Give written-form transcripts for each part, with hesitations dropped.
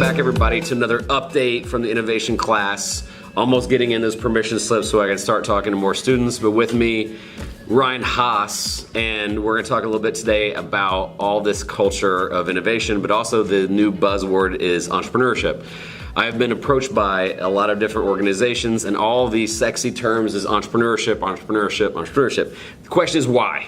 back, everybody, to another update from the innovation class. Almost getting in those permission slips so I can start talking to more students, but with me, Ryan Haas, and we're going to talk a little bit today about all this culture of innovation, but also the new buzzword is entrepreneurship. I have been approached by a lot of different organizations, and all these sexy terms is entrepreneurship, entrepreneurship, entrepreneurship. The question is why?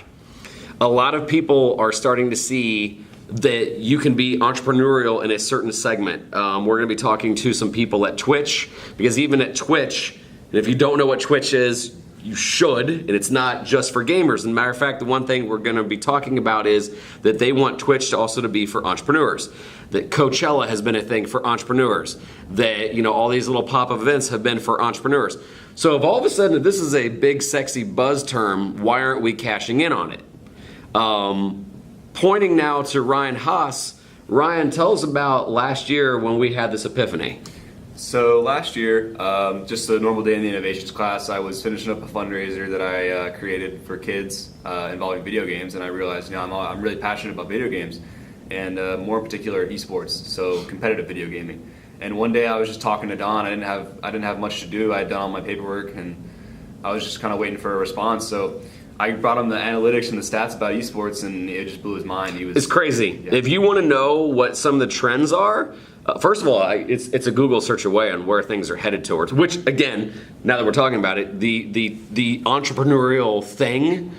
A lot of people are starting to see that you can be entrepreneurial in a certain segment. We're going to be talking to some people at Twitch, because even at Twitch, and if you don't know what Twitch is, you should, and it's not just for gamers. As a matter of fact, the one thing we're going to be talking about is that they want Twitch to also to be for entrepreneurs. That Coachella has been a thing for entrepreneurs. That, you know, all these little pop-up events have been for entrepreneurs. So if all of a sudden this is a big sexy buzz term, why aren't we cashing in on it? Pointing now to Ryan Haas. Ryan, tell us about last year when we had this epiphany. So last year, just a normal day in the innovations class, I was finishing up a fundraiser that I created for kids involving video games, and I realized, you know, I'm really passionate about video games, and more in particular eSports, so competitive video gaming. And one day I was just talking to Don. I didn't have much to do. I had done all my paperwork, and I was just kind of waiting for a response. So I brought him the analytics and the stats about eSports, and it just blew his mind. It's crazy. Yeah. If you want to know what some of the trends are, first of all, it's a Google search away on where things are headed towards. Which, again, now that we're talking about it, the entrepreneurial thing,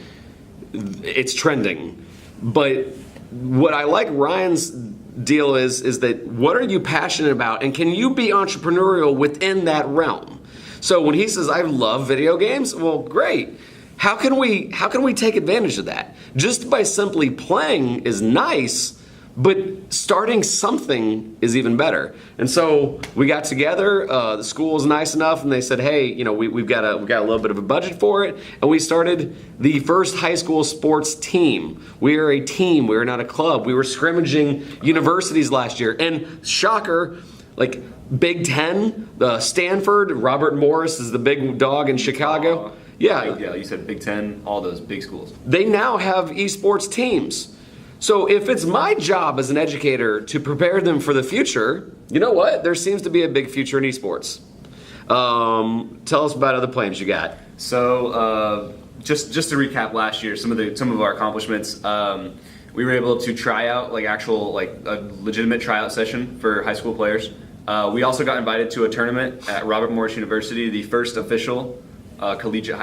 it's trending. But what I like Ryan's deal is that what are you passionate about, and can you be entrepreneurial within that realm? So when he says I love video games, well, great. How can we take advantage of that? Just by simply playing is nice, but starting something is even better. And so we got together. The school was nice enough, and they said, "Hey, you know, we've got a little bit of a budget for it," and we started the first high school sports team. We are a team. We are not a club. We were scrimmaging universities last year, and shocker, like Big Ten, Stanford. Robert Morris is the big dog in Chicago. Yeah, you said Big Ten, all those big schools. They now have esports teams. So if it's my job as an educator to prepare them for the future, you know what? There seems to be a big future in esports. Tell us about other plans you got. So just to recap last year, some of our accomplishments. We were able to try out a legitimate tryout session for high school players. We also got invited to a tournament at Robert Morris University, the first official collegiate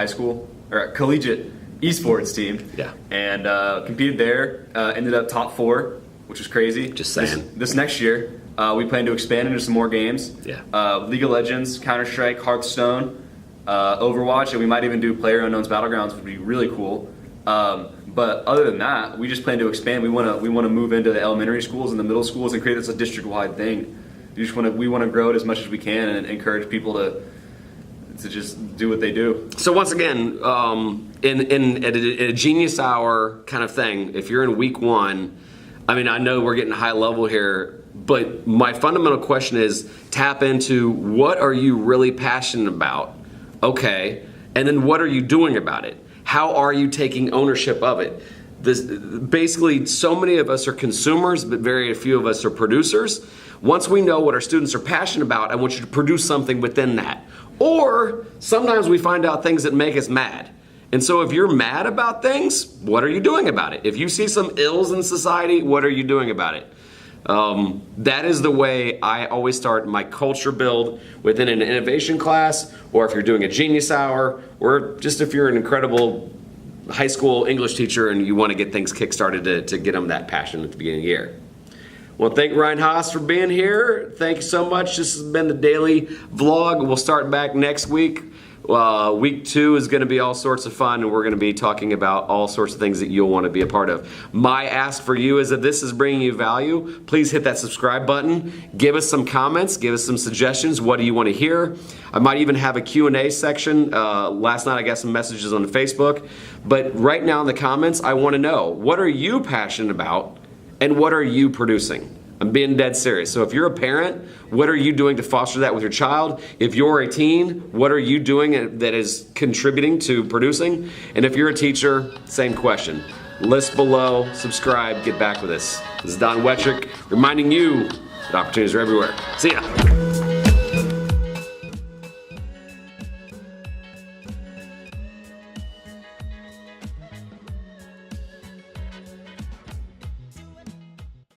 esports team. Yeah. And competed there, ended up top 4, which was crazy. Just saying. This next year, we plan to expand into some more games. Yeah. League of Legends, Counter-Strike, Hearthstone, Overwatch, and we might even do PlayerUnknown's Battlegrounds, would be really cool. But other than that, we just plan to expand. We want to move into the elementary schools and the middle schools and create this a district-wide thing. We want to grow it as much as we can and encourage people to just do what they do. So once again, in a Genius Hour kind of thing, if you're in week 1, I mean, I know we're getting high level here, but my fundamental question is tap into what are you really passionate about? Okay, and then what are you doing about it? How are you taking ownership of it? Basically, so many of us are consumers, but very few of us are producers. Once we know what our students are passionate about, I want you to produce something within that. Or sometimes we find out things that make us mad. And so if you're mad about things, what are you doing about it? If you see some ills in society, what are you doing about it? That is the way I always start my culture build within an innovation class, or if you're doing a Genius Hour, or just if you're an incredible high school English teacher and you want to get things kick-started to get them that passion at the beginning of the year. Well, thank Ryan Haas for being here. Thank you so much. This has been the daily vlog. We'll start back next week. Week 2 is going to be all sorts of fun, and we're going to be talking about all sorts of things that you'll want to be a part of. My ask for you is that this is bringing you value. Please hit that subscribe button. Give us some comments. Give us some suggestions. What do you want to hear? I might even have a Q&A section. Last night I got some messages on Facebook. But right now in the comments, I want to know, what are you passionate about? And what are you producing? I'm being dead serious. So if you're a parent, what are you doing to foster that with your child? If you're a teen, what are you doing that is contributing to producing? And if you're a teacher, same question. List below, subscribe, get back with us. This is Don Wetrick reminding you Opportunities are everywhere. See ya.